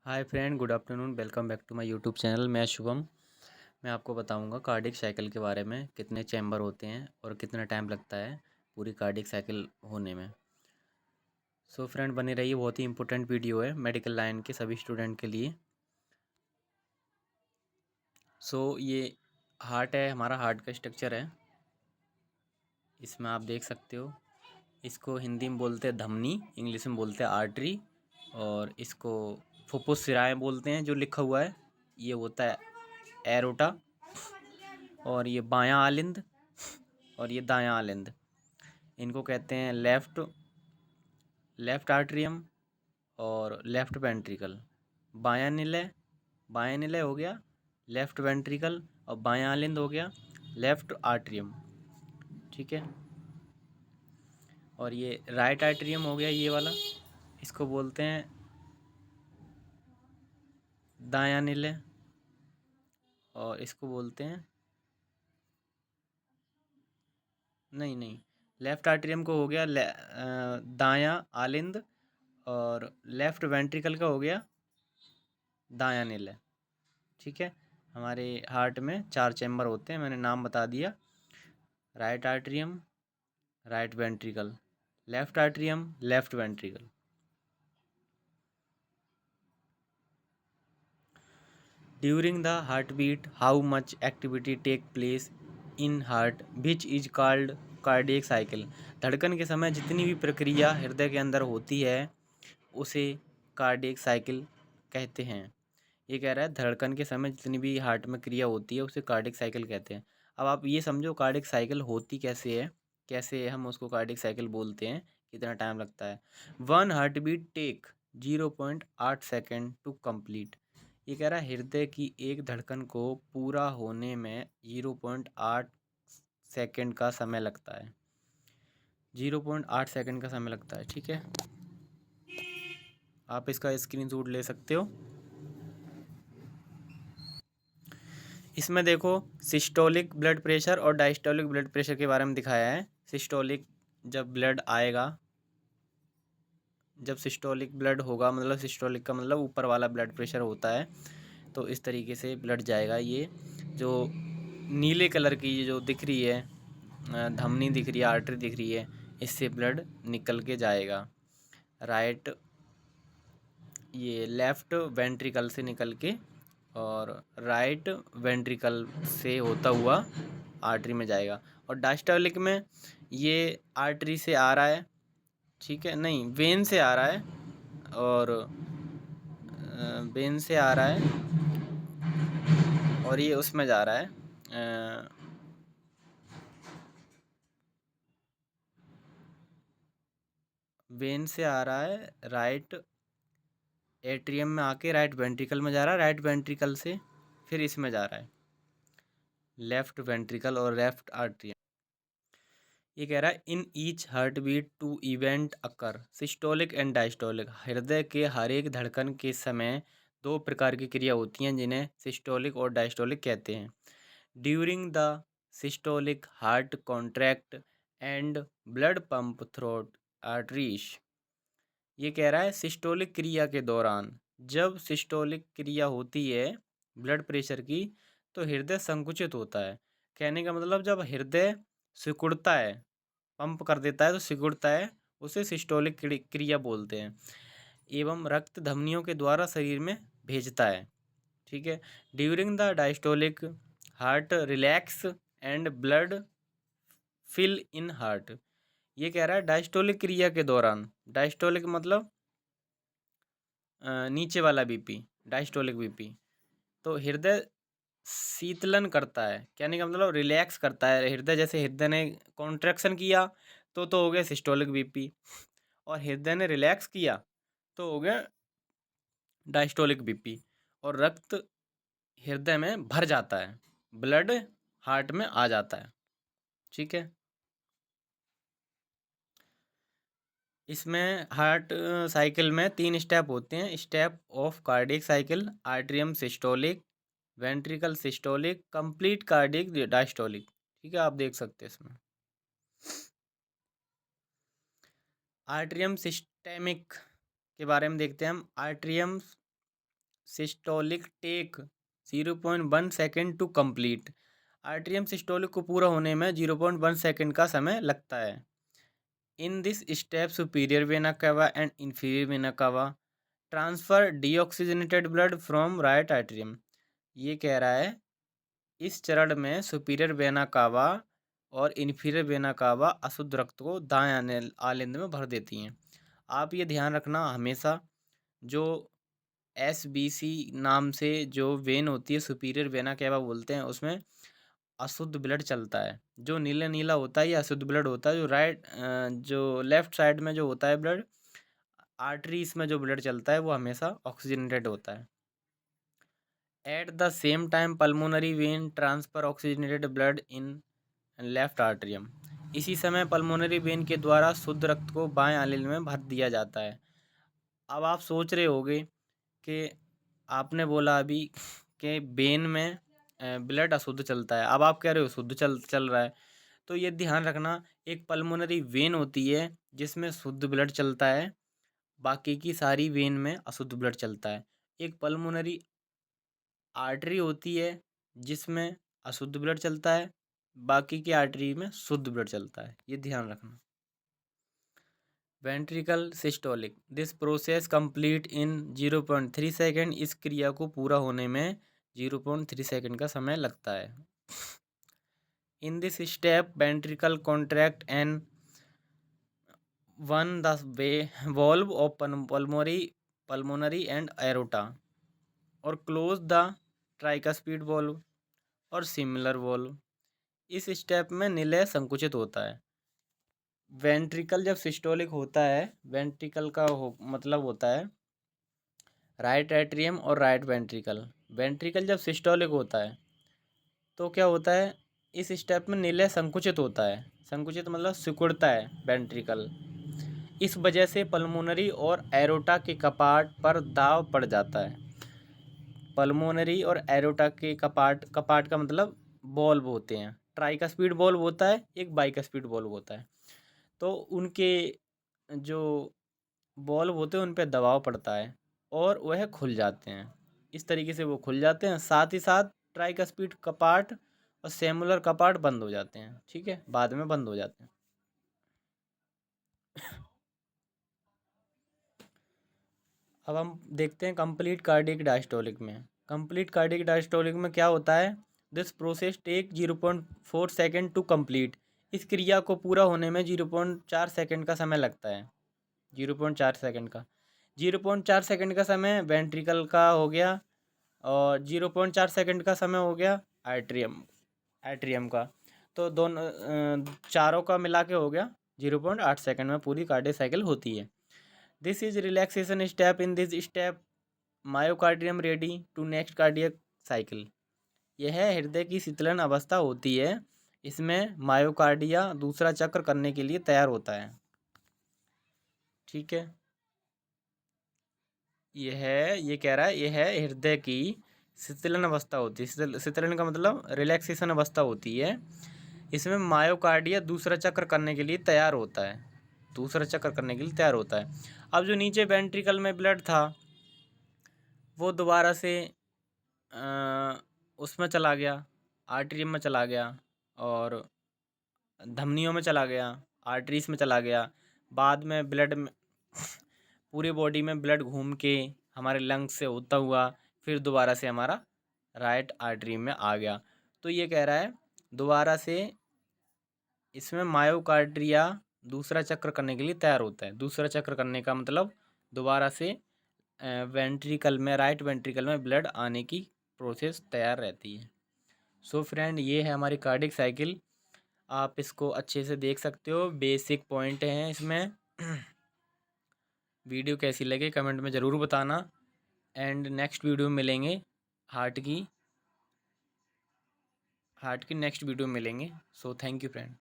Hi friend, good afternoon. Welcome back to my YouTube channel. मैं शुभम। मैं आपको बताऊंगा कार्डियक साइकिल के बारे में, कितने चैम्बर होते हैं और कितना टाइम लगता है पूरी कार्डियक साइकिल होने में। सो फ्रेंड, बने रहिए। बहुत ही इंपॉर्टेंट वीडियो है मेडिकल लाइन के सभी स्टूडेंट के लिए। ये हार्ट है, हमारा हार्ट का स्ट्रक्चर है। इसमें आप देख सकते हो, इसको हिंदी में बोलते हैं धमनी, इंग्लिश में बोलते हैं आर्टरी, और इसको फुफ्फुस सिराएं बोलते हैं। जो लिखा हुआ है ये होता है एरोटा, और ये बायां आलिंद और ये दायां आलिंद, इनको कहते हैं लेफ्ट आर्ट्रियम और लेफ्ट वेंट्रिकल। बायां निलय हो गया लेफ्ट वेंट्रिकल, और बायां आलिंद हो गया लेफ्ट आर्ट्रियम। ठीक है। और ये राइट आर्ट्रियम हो गया ये वाला, इसको बोलते हैं दायां निलय, और इसको बोलते हैं नहीं, लेफ्ट आर्ट्रियम को हो गया दायां आलिंद, और लेफ्ट वेंट्रिकल का हो गया दायां निलय। ठीक है। हमारे हार्ट में 4 चैम्बर होते हैं, मैंने नाम बता दिया। Right atrium, right ventricle, left atrium, left ventricle. During the heart beat how much activity take place in heart which is called cardiac cycle. धड़कन के समय जितनी भी प्रक्रिया हृदय के अंदर होती है उसे कार्डियक साइकिल कहते हैं। ये कह रहा है धड़कन के समय जितनी भी हार्ट में क्रिया होती है उसे कार्डियक साइकिल कहते हैं। अब आप ये समझो कार्डियक साइकिल होती कैसे है, कैसे हम उसको कार्डियक साइकिल बोलते हैं, कितना टाइम लगता है। 1 heart beat take 0.8 second to complete. ये कह रहा है हृदय की एक धड़कन को पूरा होने में 0.8 सेकेंड का समय लगता है। 0.8 सेकेंड का समय लगता है। ठीक है। आप इसका स्क्रीनशॉट ले सकते हो। इसमें देखो सिस्टोलिक ब्लड प्रेशर और डायस्टोलिक ब्लड प्रेशर के बारे में दिखाया है। सिस्टोलिक जब ब्लड आएगा, जब सिस्टोलिक ब्लड होगा, मतलब सिस्टोलिक का मतलब ऊपर वाला ब्लड प्रेशर होता है, तो इस तरीके से ब्लड जाएगा। ये जो नीले कलर की ये जो दिख रही है धमनी दिख रही है, आर्टरी दिख रही है, इससे ब्लड निकल के जाएगा। राइट, ये लेफ्ट वेंट्रिकल से निकल के और राइट वेंट्रिकल से होता हुआ आर्टरी में जाएगा। और डायस्टोलिक में ये आर्टरी से आ रहा है, ठीक है, नहीं वेन से आ रहा है, और वेन से आ रहा है, और ये उसमें जा रहा है वेन से आ रहा है, राइट एट्रियम में आके राइट वेंट्रिकल में जा रहा है, राइट वेंट्रिकल से फिर इसमें जा रहा है लेफ्ट वेंट्रिकल और लेफ्ट आर्टरियम। ये कह रहा है in each heart beat two event occur systolic and diastolic. हृदय के हर एक धड़कन के समय 2 प्रकार की क्रिया होती हैं जिन्हें सिस्टोलिक और डायस्टोलिक कहते हैं। During the systolic heart contract and blood pump throat arteries. ये कह रहा है सिस्टोलिक क्रिया के दौरान, जब सिस्टोलिक क्रिया होती है ब्लड प्रेशर की, तो हृदय संकुचित होता है। कहने का मतलब जब हृदय सिकुड़ता है, पंप कर देता है तो सिकुड़ता है, उसे सिस्टोलिक क्रिया बोलते हैं, एवं रक्त धमनियों के द्वारा शरीर में भेजता है। ठीक है। During the diastolic heart relax and blood fill in heart. ये कह रहा है डायस्टोलिक क्रिया के दौरान, डायस्टोलिक मतलब नीचे वाला बीपी, डायस्टोलिक बीपी, तो हृदय शीतलन करता है। कहने का मतलब रिलैक्स करता है हृदय। जैसे हृदय ने कॉन्ट्रैक्शन किया तो हो गया सिस्टोलिक बीपी, और हृदय ने रिलैक्स किया तो हो गया डायस्टोलिक बीपी, और रक्त हृदय में भर जाता है, ब्लड हार्ट में आ जाता है। ठीक है। इसमें हार्ट साइकिल में 3 स्टेप होते हैं। Step of cardiac cycle, atrium systolic, ventricle systolic, complete cardiac diastolic. ठीक है, आप देख सकते हैं इसमें। आर्ट्रियम सिस्टेमिक के बारे में देखते हैं हम। Atrium systolic take 0.1 second to complete. Atrium systolic को पूरा होने में 0.1 सेकेंड का समय लगता है। इन this step superior vena cava and inferior vena cava transfer deoxygenated blood from right atrium. ये कह रहा है इस चरण में सुपीरियर वेना कावा और इन्फीरियर वेना कावा अशुद्ध रक्त को दाएं आलिंद में भर देती हैं। आप ये ध्यान रखना हमेशा, जो SBC नाम से जो वेन होती है सुपीरियर वेना कावा बोलते हैं, उसमें अशुद्ध ब्लड चलता है। जो नीला नीला होता है ये अशुद्ध ब्लड होता है। जो लेफ्ट साइड में जो होता है ब्लड आर्टरीज में जो ब्लड चलता है वो हमेशा ऑक्सीजनेटेड होता है। At the same time pulmonary vein transfer oxygenated blood in left atrium. इसी समय पल्मोनरी वेन के द्वारा शुद्ध रक्त को बाएं आलिंद में भर दिया जाता है। अब आप सोच रहे होंगे कि आपने बोला अभी कि वेन में ब्लड अशुद्ध चलता है, अब आप कह रहे हो शुद्ध चल रहा है। तो ये ध्यान रखना, एक पल्मोनरी वेन होती है जिसमें शुद्ध ब्लड चलता है, बाकी की सारी वेन में अशुद्ध ब्लड चलता है। एक पल्मोनरी आर्टरी होती है जिसमें अशुद्ध ब्लड चलता है, बाकी की आर्टरी में शुद्ध ब्लड चलता है। ये ध्यान रखना। Ventricle systolic, this process complete in 0.3 second. इस क्रिया को पूरा होने में 0.3 सेकेंड का समय लगता है। इन this step ventricle contract and one the valve of pulmonary and aorta और क्लोज द ट्राइकस्पिड वॉल्व और सिमिलर वॉल्व। इस स्टेप में निलय संकुचित होता है। वेंट्रिकल जब सिस्टोलिक होता है, वेंट्रिकल का मतलब होता है राइट एट्रियम और राइट वेंट्रिकल। वेंट्रिकल जब सिस्टोलिक होता है तो क्या होता है, इस स्टेप में निलय संकुचित होता है। संकुचित मतलब सिकुड़ता है वेंट्रिकल। इस वजह से पल्मोनरी और एरोटा के कपाट पर दाव पड़ जाता है। पल्मोनरी और एरोटा के कपाट का मतलब बॉल्व होते हैं। ट्राइकस्पिड बॉल्व होता है, एक बाइकस्पिड बॉल्व होता है। तो उनके जो बॉल्व होते हैं उन पर दबाव पड़ता है और वह खुल जाते हैं। इस तरीके से वो खुल जाते हैं। साथ ही साथ ट्राइकस्पिड कपाट और सेमुलर कपाट बंद हो जाते हैं। ठीक है, बाद में बंद हो जाते हैं। अब हम देखते हैं कंप्लीट कार्डियक डायस्टोलिक में। कंप्लीट कार्डियक डायस्टोलिक में क्या होता है, this process take 0.4 second to complete. इस क्रिया को पूरा होने में 0.4 सेकेंड का समय लगता है। 0.4 सेकेंड का 0.4 सेकेंड का समय वेंट्रिकल का हो गया और 0.4 सेकेंड का समय हो गया एट्रियम का। तो दोनों चारों का मिला के हो गया 0.8 सेकेंड में पूरी कार्डियक साइकिल होती है। This is relaxation step. In this step myocardium ready to next cardiac cycle. यह हृदय की शीतलन अवस्था होती है। इसमें मायोकार्डिया दूसरा चक्र करने के लिए तैयार होता है। ठीक है, ये कह रहा है यह हृदय की शीतलन अवस्था होती है। शीतलन का मतलब रिलैक्सेशन अवस्था होती है। इसमें मायोकार्डिया दूसरा चक्र करने के लिए तैयार होता है। दूसरा चक्र करने के लिए तैयार होता है। अब जो नीचे वेंट्रिकल में ब्लड था वो दोबारा से उसमें चला गया, आर्टरियम में चला गया और धमनियों में चला गया, आर्टरीज में चला गया। बाद में ब्लड में पूरी बॉडी में ब्लड घूम के हमारे लंग्स से होता हुआ फिर दोबारा से हमारा राइट आर्टरी में आ गया। तो ये कह रहा है दोबारा से इसमें मायोकार्डिया दूसरा चक्र करने के लिए तैयार होता है। दूसरा चक्र करने का मतलब दोबारा से वेंट्रिकल में, राइट वेंट्रिकल में ब्लड आने की प्रोसेस तैयार रहती है। सो फ्रेंड, ये है हमारी कार्डिक साइकिल। आप इसको अच्छे से देख सकते हो, बेसिक पॉइंट हैं इसमें। वीडियो कैसी लगे कमेंट में ज़रूर बताना। एंड नेक्स्ट वीडियो में मिलेंगे हार्ट की नेक्स्ट वीडियो में मिलेंगे। So thank you friend.